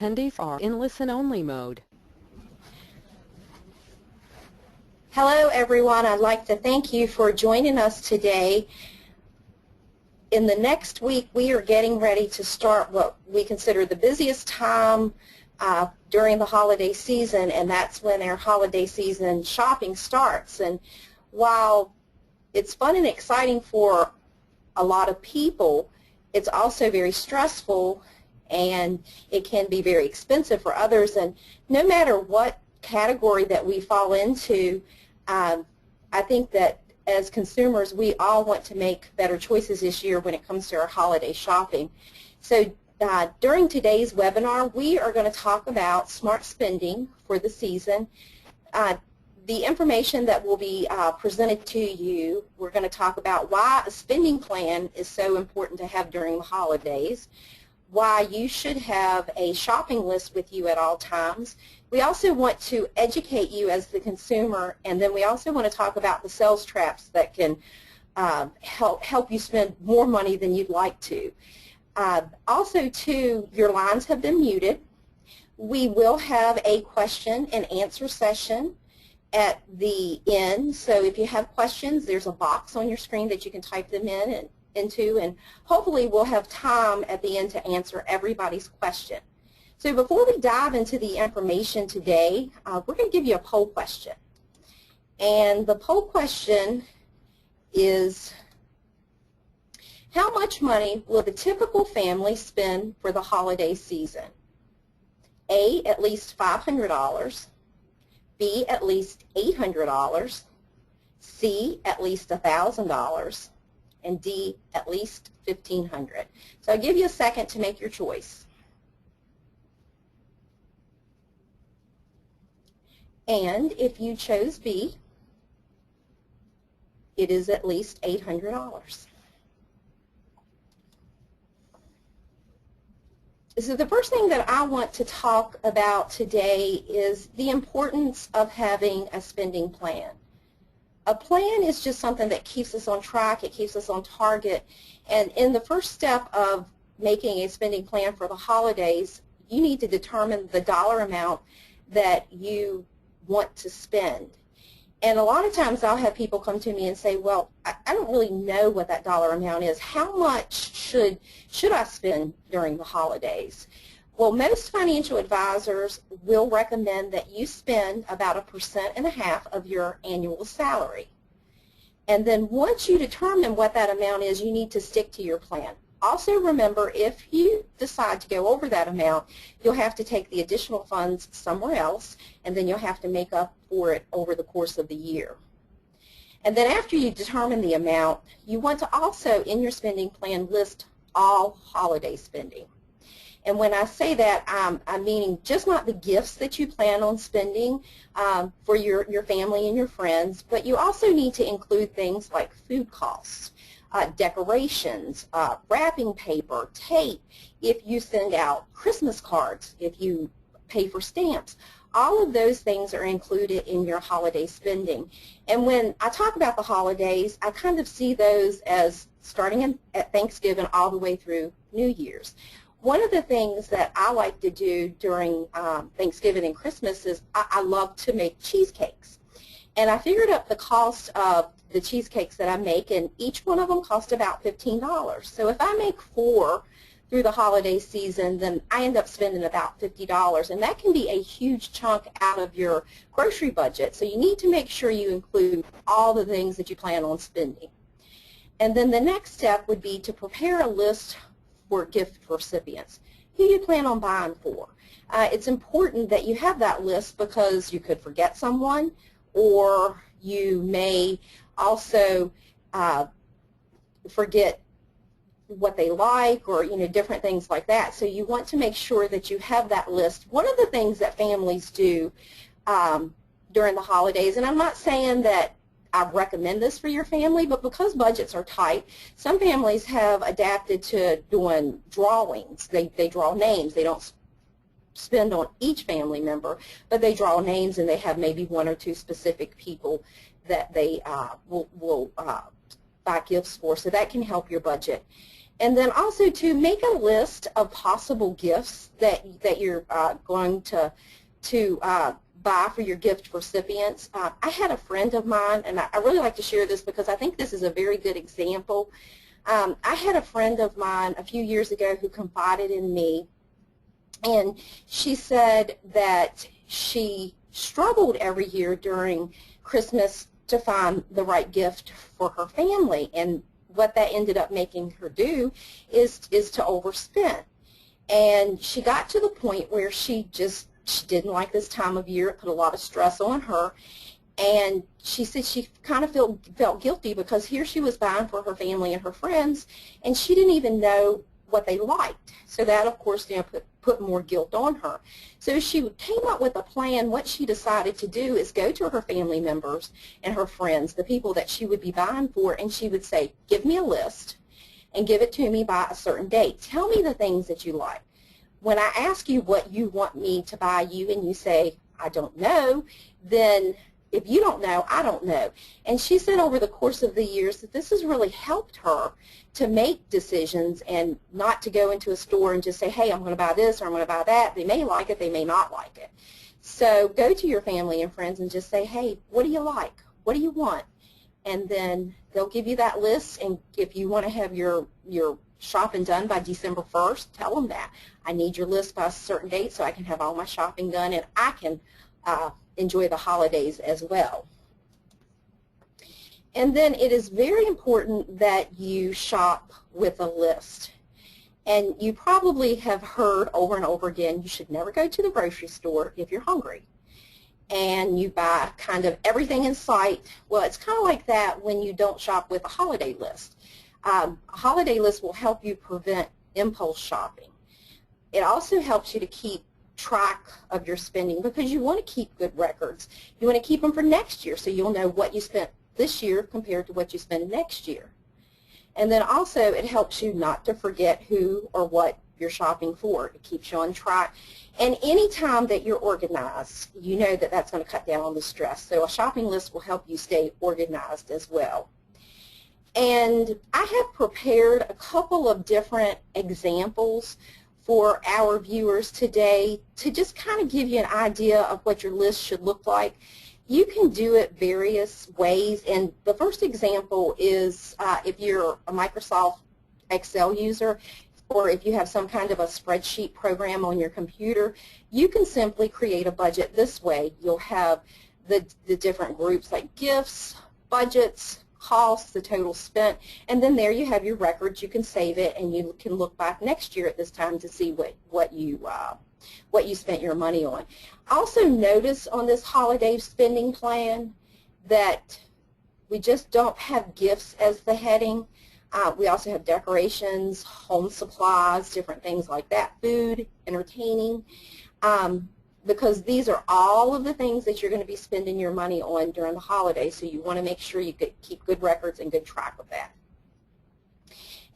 Attendees are in listen-only mode. Hello everyone, I'd like to thank you for joining us today. In the next week we are getting ready to start what we consider the busiest time during the holiday season, and that's when our holiday season shopping starts. And while it's fun and exciting for a lot of people, it's also very stressful and it can be very expensive for others. And no matter what category that we fall into, I think that as consumers we all want to make better choices this year when it comes to our holiday shopping. So during today's webinar we are going to talk about smart spending for the season. The information that will be presented to you, we're going to talk about why a spending plan is so important to have during the holidays, why you should have a shopping list with you at all times. We also want to educate you as the consumer, and then we also want to talk about the sales traps that can help you spend more money than you'd like to. Also, too, your lines have been muted. We will have a question and answer session at the end, so if you have questions, there's a box on your screen that you can type them into, and hopefully we'll have time at the end to answer everybody's question. So before we dive into the information today, we're going to give you a poll question. And the poll question is, how much money will the typical family spend for the holiday season? A, at least $500, B, at least $800, C, at least $1,000, and D, at least $1,500. So I'll give you a second to make your choice. And if you chose B, it is at least $800. So the first thing that I want to talk about today is the importance of having a spending plan. A plan is just something that keeps us on track, it keeps us on target, and in the first step of making a spending plan for the holidays, you need to determine the dollar amount that you want to spend. And a lot of times I'll have people come to me and say, well, I don't really know what that dollar amount is. How much should I spend during the holidays? Well, most financial advisors will recommend that you spend about 1.5% of your annual salary. And then once you determine what that amount is, you need to stick to your plan. Also remember, if you decide to go over that amount, you'll have to take the additional funds somewhere else, and then you'll have to make up for it over the course of the year. And then after you determine the amount, you want to also, in your spending plan, list all holiday spending. And when I say that, I'm meaning just not the gifts that you plan on spending for your family and your friends, but you also need to include things like food costs, decorations, wrapping paper, tape, if you send out Christmas cards, if you pay for stamps. All of those things are included in your holiday spending. And when I talk about the holidays, I kind of see those as starting at Thanksgiving all the way through New Year's. One of the things that I like to do during Thanksgiving and Christmas is I love to make cheesecakes. And I figured up the cost of the cheesecakes that I make, and each one of them cost about $15. So if I make 4 through the holiday season, then I end up spending about $50, and that can be a huge chunk out of your grocery budget. So you need to make sure you include all the things that you plan on spending. And then the next step would be to prepare a list for gift recipients. Who you plan on buying for? It's important that you have that list because you could forget someone, or you may also forget what they like, or different things like that. So you want to make sure that you have that list. One of the things that families do during the holidays, and I'm not saying that I recommend this for your family, but because budgets are tight, some families have adapted to doing drawings. They draw names. They don't spend on each family member, but they draw names, and they have maybe 1 or 2 specific people that they will buy gifts for, so that can help your budget. And then also to make a list of possible gifts that you're going to buy for your gift recipients. I had a friend of mine, and I really like to share this because I think this is a very good example. I had a friend of mine a few years ago who confided in me, and she said that she struggled every year during Christmas to find the right gift for her family, and what that ended up making her do is to overspend. And she got to the point where she didn't like this time of year. It put a lot of stress on her, and she said she kind of felt guilty because here she was buying for her family and her friends, and she didn't even know what they liked. So that, of course, put more guilt on her. So she came up with a plan. What she decided to do is go to her family members and her friends, the people that she would be buying for, and she would say, give me a list and give it to me by a certain date. Tell me the things that you like. When I ask you what you want me to buy you and you say, I don't know, then if you don't know, I don't know. And she said over the course of the years that this has really helped her to make decisions and not to go into a store and just say, hey, I'm going to buy this or I'm going to buy that. They may like it, they may not like it. So go to your family and friends and just say, hey, what do you like? What do you want? And then they'll give you that list, and if you want to have your shopping done by December 1st, tell them that. I need your list by a certain date so I can have all my shopping done and I can enjoy the holidays as well. And then it is very important that you shop with a list. And you probably have heard over and over again, you should never go to the grocery store if you're hungry. And you buy kind of everything in sight. Well, it's kind of like that when you don't shop with a holiday list. A holiday list will help you prevent impulse shopping. It also helps you to keep track of your spending because you want to keep good records. You want to keep them for next year so you'll know what you spent this year compared to what you spend next year. And then also it helps you not to forget who or what you're shopping for. It keeps you on track. And any time that you're organized, you know that that's going to cut down on the stress. So a shopping list will help you stay organized as well. And I have prepared a couple of different examples for our viewers today to just kind of give you an idea of what your list should look like. You can do it various ways, and the first example is if you're a Microsoft Excel user or if you have some kind of a spreadsheet program on your computer, you can simply create a budget this way. You'll have the different groups like gifts, budgets, costs, the total spent, and then there you have your records. You can save it, and you can look back next year at this time to see what you spent your money on. Also notice on this holiday spending plan that we just don't have gifts as the heading. We also have decorations, home supplies, different things like that, food, entertaining, because these are all of the things that you're going to be spending your money on during the holidays, so you want to make sure you keep good records and good track of that.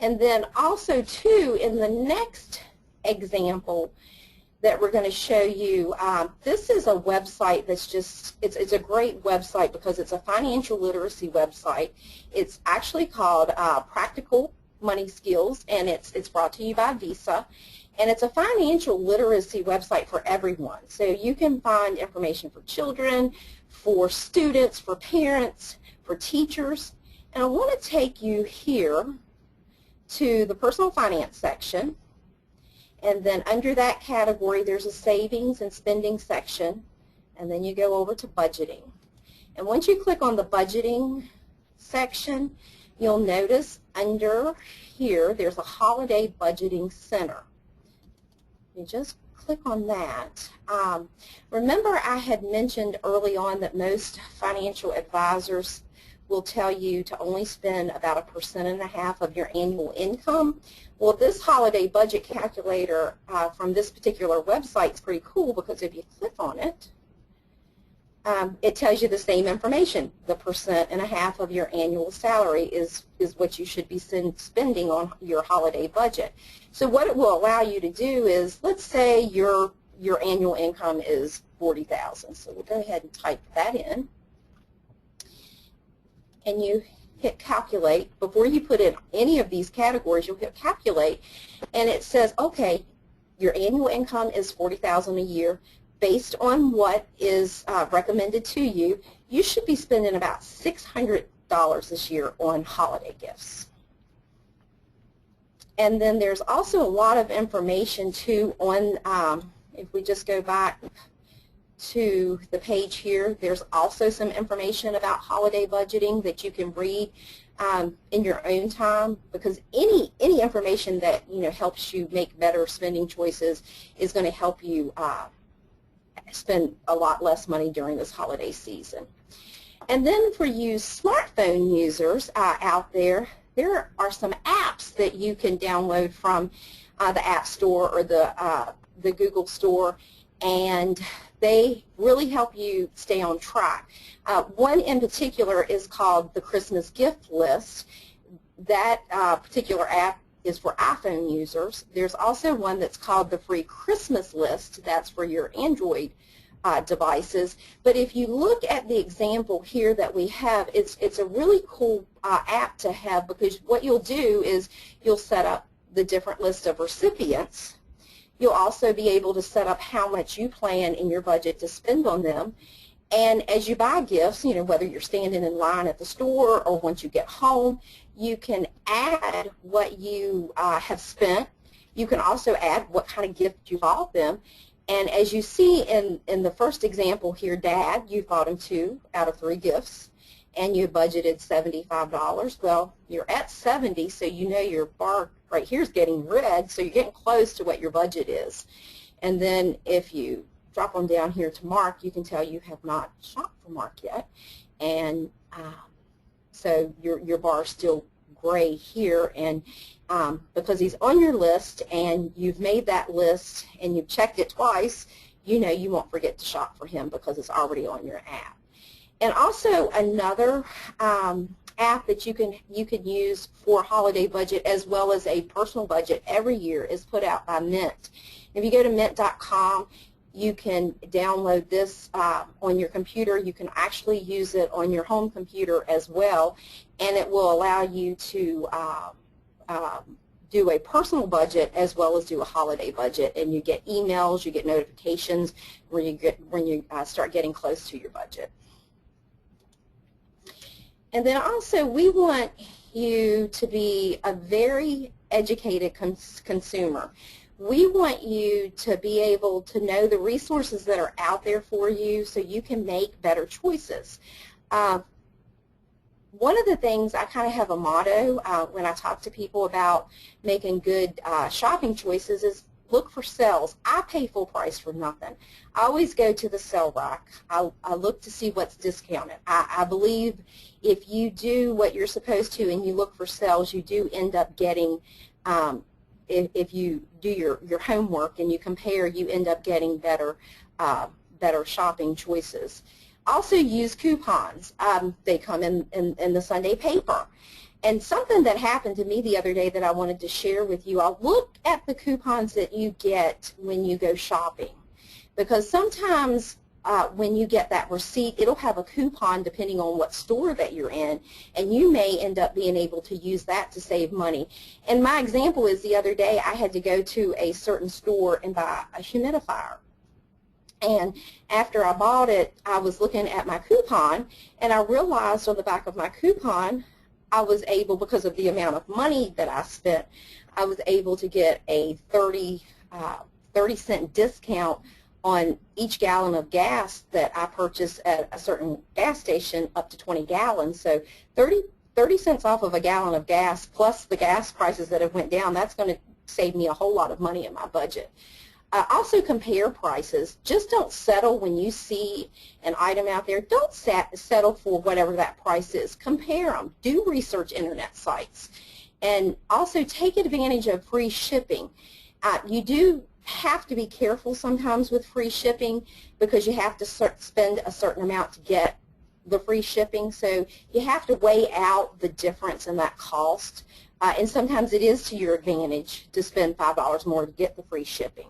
And then also, too, in the next example that we're going to show you, this is a website that's just, it's a great website because it's a financial literacy website. It's actually called Practical Money Skills, and it's brought to you by Visa. And it's a financial literacy website for everyone. So you can find information for children, for students, for parents, for teachers. And I want to take you here to the personal finance section. And then under that category, there's a savings and spending section. And then you go over to budgeting. And once you click on the budgeting section, you'll notice under here, there's a holiday budgeting center. You just click on that. Remember, I had mentioned early on that most financial advisors will tell you to only spend about 1.5% of your annual income. Well, this holiday budget calculator from this particular website is pretty cool because if you click on it, it tells you the same information. The 1.5% of your annual salary is what you should be spending on your holiday budget. So what it will allow you to do is, let's say your annual income is $40,000. So we'll go ahead and type that in. And you hit calculate. Before you put in any of these categories, you'll hit calculate, and it says, okay, your annual income is $40,000 a year. Based on what is recommended to you, you should be spending about $600 this year on holiday gifts. And then there's also a lot of information too on, if we just go back to the page here, there's also some information about holiday budgeting that you can read in your own time, because any information that helps you make better spending choices is going to help you spend a lot less money during this holiday season. And then for you smartphone users out there, there are some apps that you can download from the App Store or the Google Store, and they really help you stay on track. One in particular is called the Christmas Gift List. That particular app is for iPhone users. There's also one that's called the Free Christmas List. That's for your Android devices. But if you look at the example here that we have, it's a really cool app to have, because what you'll do is you'll set up the different list of recipients. You'll also be able to set up how much you plan in your budget to spend on them. And as you buy gifts, whether you're standing in line at the store or once you get home, you can add what you have spent. You can also add what kind of gift you bought them. And as you see in the first example here, Dad, you bought him 2 out of 3 gifts, and you budgeted $75. Well, you're at 70, so your bar right here is getting red, so you're getting close to what your budget is. And then if you drop them down here to Mark, you can tell you have not shopped for Mark yet, and so your bar is still gray here, and because he's on your list and you've made that list and you've checked it twice, you won't forget to shop for him because it's already on your app. And also another app that you can use for holiday budget as well as a personal budget every year is put out by Mint. If you go to mint.com, you can download this on your computer. You can actually use it on your home computer as well, and it will allow you to do a personal budget as well as do a holiday budget, and you get emails, you get notifications when you start getting close to your budget. And then also, we want you to be a very educated consumer. We want you to be able to know the resources that are out there for you so you can make better choices. One of the things, I kind of have a motto when I talk to people about making good shopping choices is look for sales. I pay full price for nothing. I always go to the sale rack. I look to see what's discounted. I believe if you do what you're supposed to and you look for sales, you do end up getting, if you do your homework and you compare, you end up getting better shopping choices. Also use coupons. They come in the Sunday paper. And something that happened to me the other day that I wanted to share with you, I'll look at the coupons that you get when you go shopping, because sometimes when you get that receipt, it'll have a coupon depending on what store that you're in, and you may end up being able to use that to save money. And my example is the other day I had to go to a certain store and buy a humidifier. And after I bought it, I was looking at my coupon, and I realized on the back of my coupon I was able, because of the amount of money that I spent, I was able to get a 30-cent discount on each gallon of gas that I purchased at a certain gas station up to 20 gallons. So 30 cents off of a gallon of gas plus the gas prices that have went down, that's going to save me a whole lot of money in my budget. Also compare prices. Just don't settle when you see an item out there. Don't settle for whatever that price is. Compare them. Do research internet sites. And also take advantage of free shipping. You do have to be careful sometimes with free shipping because you have to spend a certain amount to get the free shipping. So you have to weigh out the difference in that cost. And sometimes it is to your advantage to spend $5 more to get the free shipping.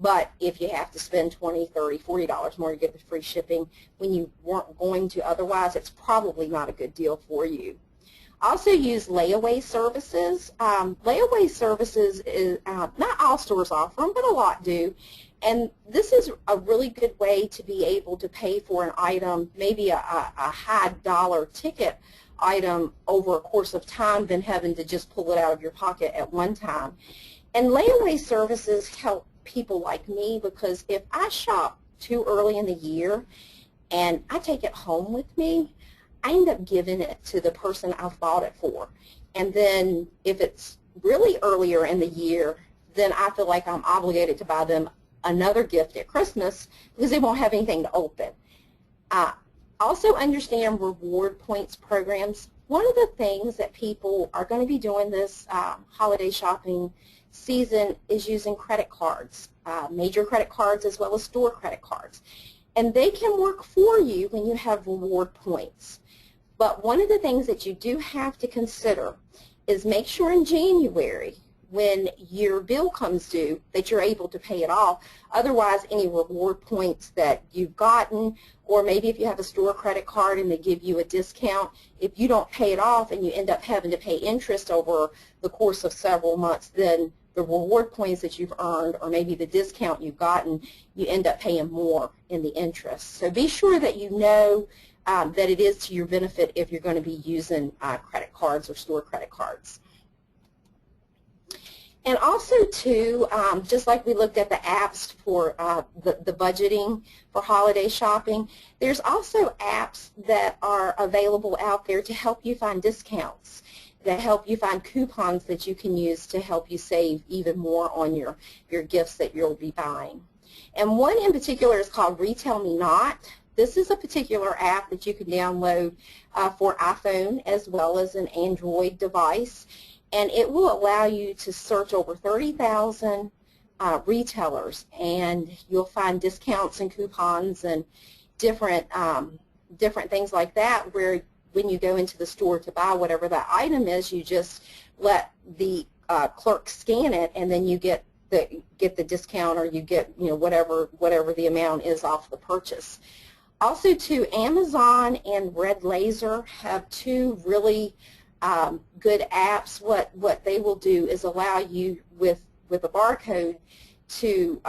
But if you have to spend $20, $30, $40 more to get the free shipping when you weren't going to otherwise, it's probably not a good deal for you. Also use layaway services. Layaway services, is not all stores offer them, but a lot do. And this is a really good way to be able to pay for an item, maybe a high dollar ticket item over a course of time than having to just pull it out of your pocket at one time. And layaway services help people like me because if I shop too early in the year and I take it home with me, I end up giving it to the person I've bought it for. And then if it's really earlier in the year, then I feel like I'm obligated to buy them another gift at Christmas because they won't have anything to open. Also understand reward points programs. One of the things that people are going to be doing this holiday shopping season is using credit cards, major credit cards as well as store credit cards. And they can work for you when you have reward points. But one of the things that you do have to consider is make sure in January when your bill comes due that you're able to pay it off. Otherwise, any reward points that you've gotten, or maybe if you have a store credit card and they give you a discount, if you don't pay it off and you end up having to pay interest over the course of several months, then the reward points that you've earned or maybe the discount you've gotten, you end up paying more in the interest. So be sure that you know that it is to your benefit if you're going to be using credit cards or store credit cards. And also, too, just like we looked at the apps for the budgeting for holiday shopping, there's also apps that are available out there to help you find discounts, that help you find coupons that you can use to help you save even more on your gifts that you'll be buying. And one in particular is called Retail Me Not. This is a particular app that you can download for iPhone as well as an Android device, and it will allow you to search over 30,000 retailers, and you'll find discounts and coupons and different things like that, where when you go into the store to buy whatever that item is, you just let the clerk scan it, and then you get the discount, or you get whatever the amount is off the purchase. Also, too, Amazon and Red Laser have two really good apps. What they will do is allow you with a barcode to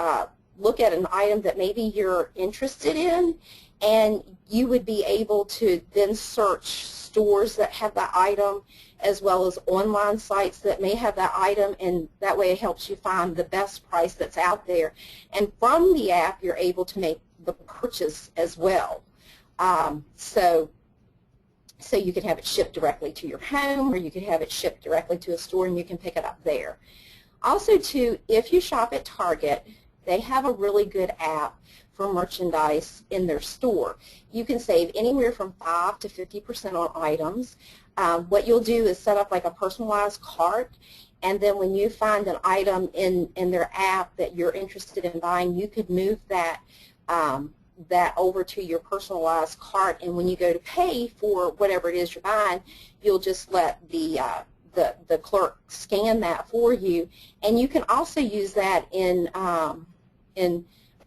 look at an item that maybe you're interested in, and you would be able to then search stores that have that item as well as online sites that may have that item, and that way it helps you find the best price that's out there. And from the app, you're able to make the purchase as well. So you could have it shipped directly to your home, or you could have it shipped directly to a store and you can pick it up there. Also, too, if you shop at Target, they have a really good app for merchandise in their store. You can save anywhere from 5 to 50% on items. What you'll do is set up like a personalized cart, and then when you find an item in their app that you're interested in buying, you could move that over to your personalized cart, and when you go to pay for whatever it is you're buying, you'll just let the clerk scan that for you. And you can also use that in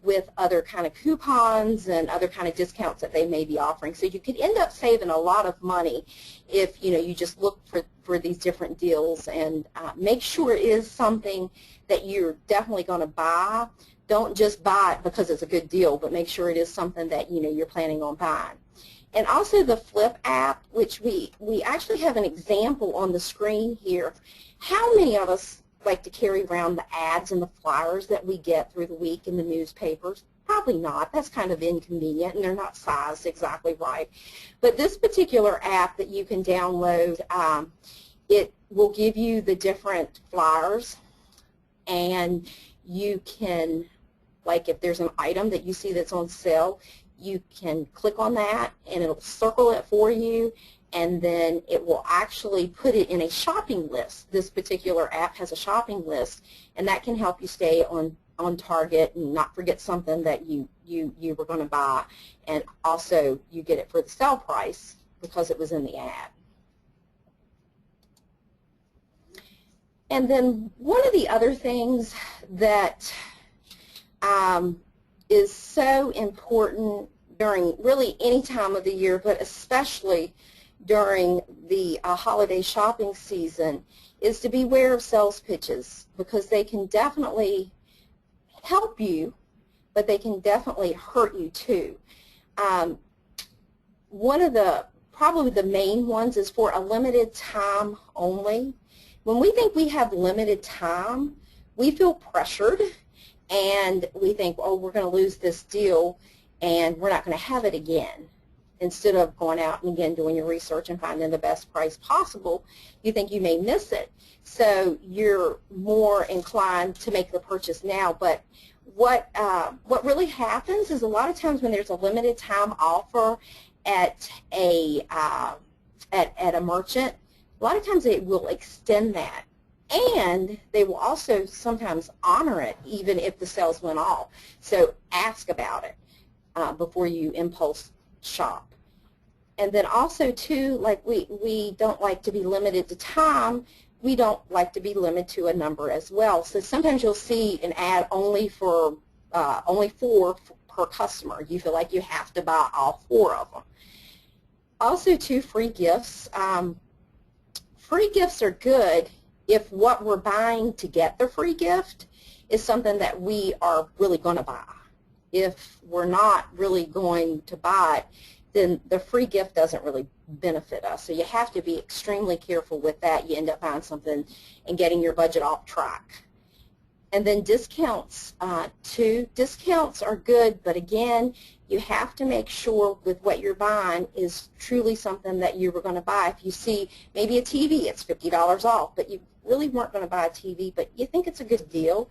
with other kind of coupons and other kind of discounts that they may be offering. So you could end up saving a lot of money if you just look for these different deals, and make sure it is something that you're definitely going to buy. Don't just buy it because it's a good deal, but make sure it is something that you're planning on buying. And also the Flip app, which we actually have an example on the screen here. How many of us like to carry around the ads and the flyers that we get through the week in the newspapers? Probably not. That's kind of inconvenient, and they're not sized exactly right. But this particular app that you can download, it will give you the different flyers, and you can, like if there's an item that you see that's on sale, you can click on that and it'll circle it for you, and then it will actually put it in a shopping list. This particular app has a shopping list, and that can help you stay on target and not forget something that you were going to buy, and also you get it for the sale price because it was in the ad. And then one of the other things that is so important during really any time of the year, but especially during the holiday shopping season is to beware of sales pitches, because they can definitely help you, but they can definitely hurt you too. One of probably the main ones is for a limited time only. When we think we have limited time, we feel pressured and we think, oh, we're going to lose this deal and we're not going to have it again. Instead of going out and again doing your research and finding the best price possible, you think you may miss it. So you're more inclined to make the purchase now. But what really happens is a lot of times when there's a limited time offer at a merchant, a lot of times they will extend that, and they will also sometimes honor it even if the sales went off. So ask about it before you impulse shop. And then also too, like we don't like to be limited to time, we don't like to be limited to a number as well. So sometimes you'll see an ad only for only 4 per customer. You feel like you have to buy all 4 of them. Also too, free gifts. Free gifts are good if what we're buying to get the free gift is something that we are really going to buy. If we're not really going to buy it, then the free gift doesn't really benefit us. So you have to be extremely careful with that. You end up buying something and getting your budget off track. And then discounts too. Discounts are good, but again, you have to make sure with what you're buying is truly something that you were going to buy. If you see maybe a TV, it's $50 off, but you really weren't going to buy a TV, but you think it's a good deal,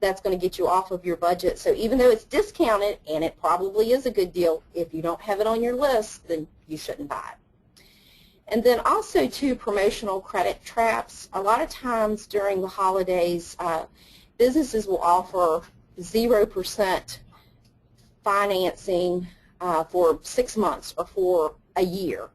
that's going to get you off of your budget. So even though it's discounted, and it probably is a good deal, if you don't have it on your list, then you shouldn't buy it. And then also too, promotional credit traps. A lot of times during the holidays, businesses will offer 0% financing for 6 months or for a year.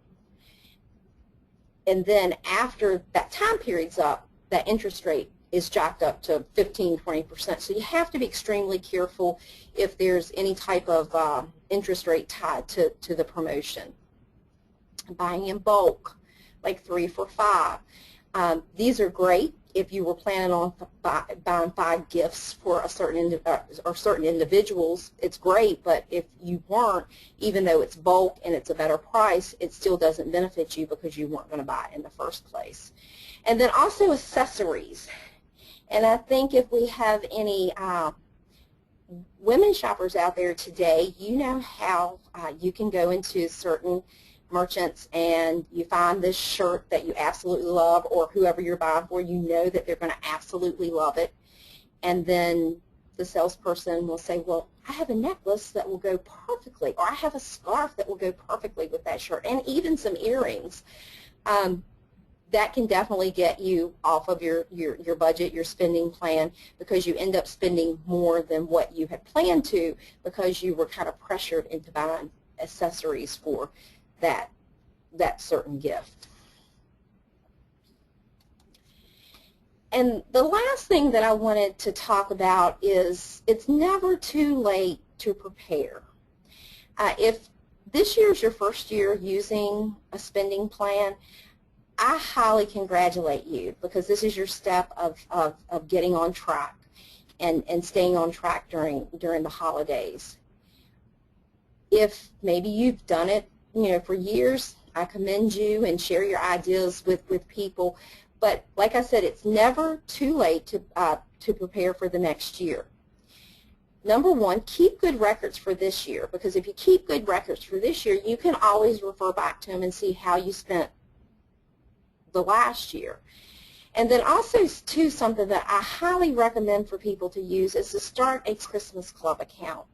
And then after that time period's up, that interest rate is jacked up to 15–20%. So you have to be extremely careful if there's any type of interest rate tied to the promotion. Buying in bulk, like 3 for $5. These are great if you were planning on buying 5 gifts for a certain individuals. It's great, but if you weren't, even though it's bulk and it's a better price, it still doesn't benefit you because you weren't going to buy it in the first place. And then also accessories. And I think if we have any women shoppers out there today, you know how you can go into certain merchants and you find this shirt that you absolutely love, or whoever you're buying for, you know that they're going to absolutely love it. And then the salesperson will say, well, I have a necklace that will go perfectly, or I have a scarf that will go perfectly with that shirt, and even some earrings. That can definitely get you off of your budget, your spending plan, because you end up spending more than what you had planned to because you were kind of pressured into buying accessories for that certain gift. And the last thing that I wanted to talk about is it's never too late to prepare. If this year is your first year using a spending plan, I highly congratulate you, because this is your step of getting on track and staying on track during the holidays. If maybe you've done it, for years, I commend you and share your ideas with people. But like I said, it's never too late to prepare for the next year. Number one, keep good records for this year, because if you keep good records for this year, you can always refer back to them and see how you spent the last year. And then also, too, something that I highly recommend for people to use is to start a Christmas Club account.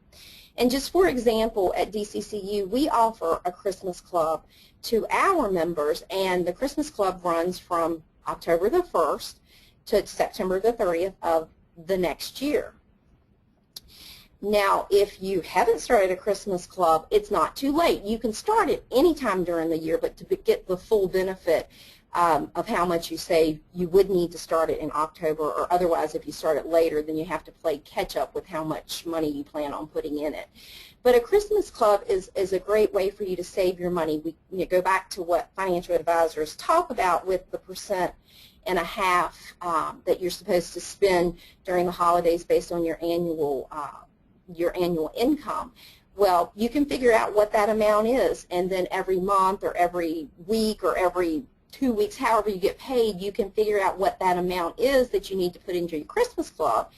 And just for example, at DCCU, we offer a Christmas Club to our members, and the Christmas Club runs from October the 1st to September the 30th of the next year. Now, if you haven't started a Christmas Club, it's not too late. You can start it anytime during the year, but to get the full benefit of how much you save, you would need to start it in October, or otherwise if you start it later, then you have to play catch up with how much money you plan on putting in it. But a Christmas club is a great way for you to save your money. We go back to what financial advisors talk about with the %1.5% that you're supposed to spend during the holidays based on your annual income. Well, you can figure out what that amount is, and then every month or every week or every 2 weeks, however you get paid, you can figure out what that amount is that you need to put into your Christmas club,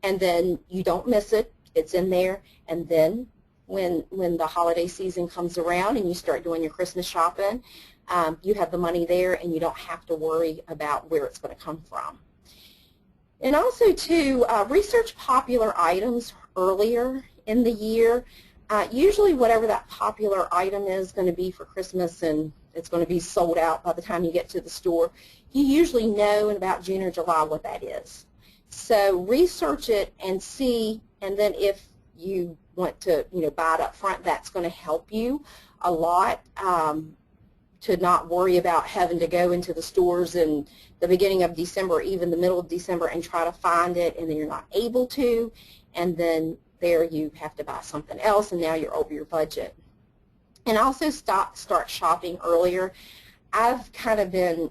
and then you don't miss it. It's in there, and then when the holiday season comes around and you start doing your Christmas shopping, you have the money there, and you don't have to worry about where it's going to come from. And also, too, research popular items earlier in the year. Usually whatever that popular item is going to be for Christmas, and it's going to be sold out by the time you get to the store, you usually know in about June or July what that is. So research it and see, and then if you want to buy it up front, that's going to help you a lot to not worry about having to go into the stores in the beginning of December or even the middle of December and try to find it, and then you're not able to, and then there you have to buy something else, and now you're over your budget. And also start shopping earlier. I've kind of been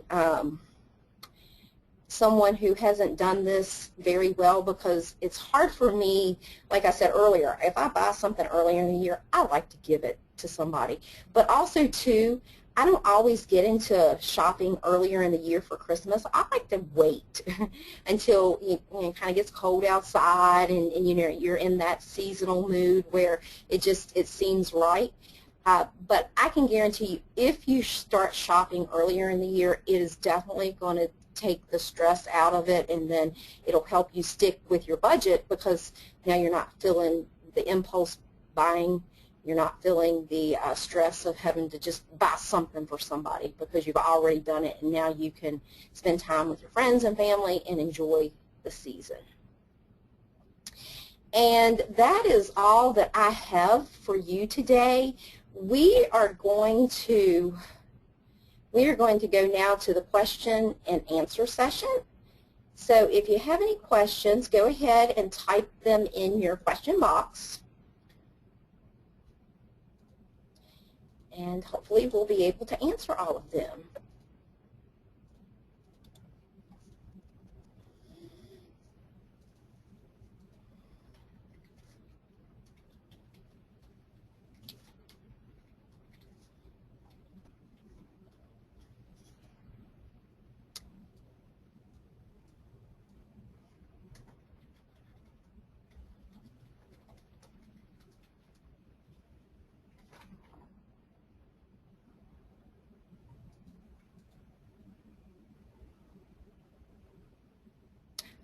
someone who hasn't done this very well because it's hard for me, like I said earlier, if I buy something earlier in the year, I like to give it to somebody. But also, too, I don't always get into shopping earlier in the year for Christmas. I like to wait until it kind of gets cold outside, and you're in that seasonal mood where it seems right. But I can guarantee you, if you start shopping earlier in the year, it is definitely going to take the stress out of it, and then it'll help you stick with your budget because now you're not feeling the impulse buying. You're not feeling the stress of having to just buy something for somebody because you've already done it, and now you can spend time with your friends and family and enjoy the season. And that is all that I have for you today. We are going to go now to the question and answer session. So if you have any questions, go ahead and type them in your question box. And hopefully we'll be able to answer all of them.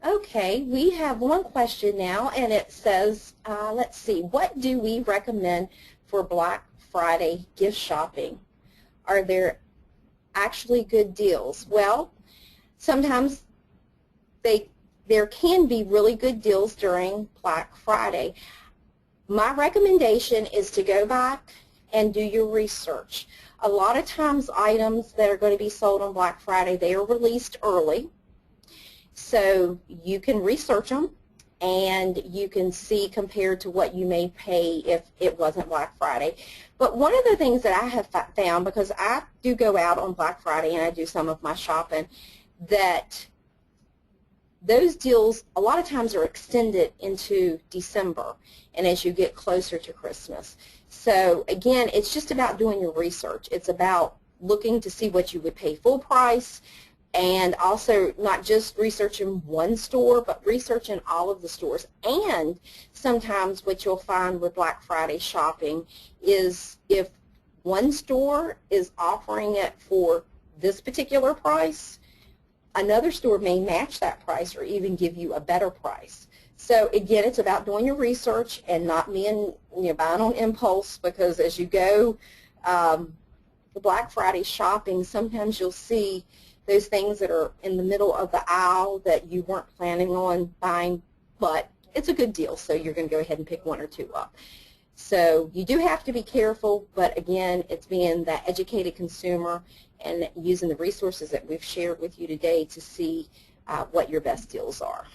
Okay, we have one question now, and it says, let's see, what do we recommend for Black Friday gift shopping? Are there actually good deals? Well, sometimes there can be really good deals during Black Friday. My recommendation is to go back and do your research. A lot of times items that are going to be sold on Black Friday, they are released early. So you can research them, and you can see compared to what you may pay if it wasn't Black Friday. But one of the things that I have found, because I do go out on Black Friday and I do some of my shopping, that those deals a lot of times are extended into December and as you get closer to Christmas. So again, it's just about doing your research. It's about looking to see what you would pay full price, and also not just researching one store, but researching all of the stores. And sometimes what you'll find with Black Friday shopping is if one store is offering it for this particular price, another store may match that price or even give you a better price. So again, it's about doing your research and not being buying on impulse, because as you go the Black Friday shopping, sometimes you'll see those things that are in the middle of the aisle that you weren't planning on buying, but it's a good deal, so you're going to go ahead and pick one or two up. So you do have to be careful, but again, it's being that educated consumer and using the resources that we've shared with you today to see what your best deals are.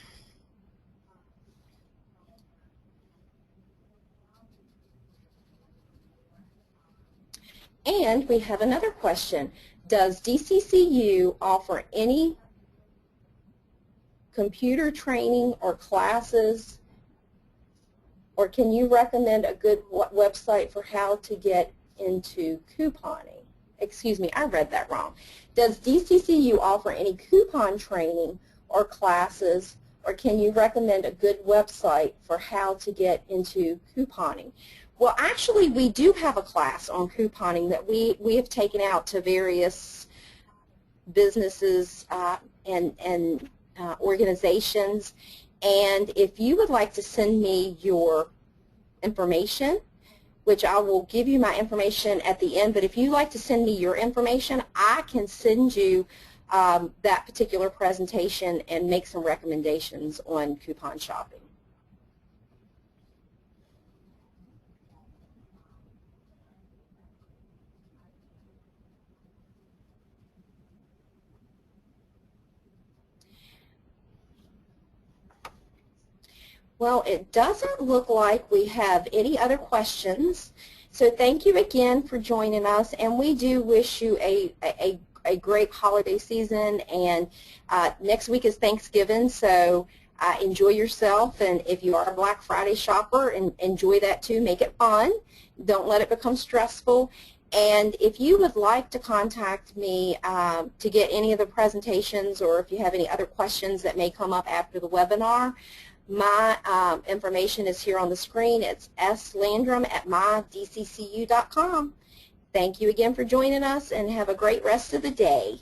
And we have another question. Does DCCU offer any computer training or classes, or can you recommend a good website for how to get into couponing? Excuse me, I read that wrong. Does DCCU offer any coupon training or classes, or can you recommend a good website for how to get into couponing? Well, actually, we do have a class on couponing that we have taken out to various businesses and organizations. And if you would like to send me your information, which I will give you my information at the end, but if you'd like to send me your information, I can send you that particular presentation and make some recommendations on coupon shopping. Well, it doesn't look like we have any other questions. So thank you again for joining us, and we do wish you a great holiday season. And next week is Thanksgiving, so enjoy yourself. And if you are a Black Friday shopper, enjoy that too. Make it fun. Don't let it become stressful. And if you would like to contact me to get any of the presentations, or if you have any other questions that may come up after the webinar, my information is here on the screen. It's slandrum@myDCCU.com. Thank you again for joining us, and have a great rest of the day.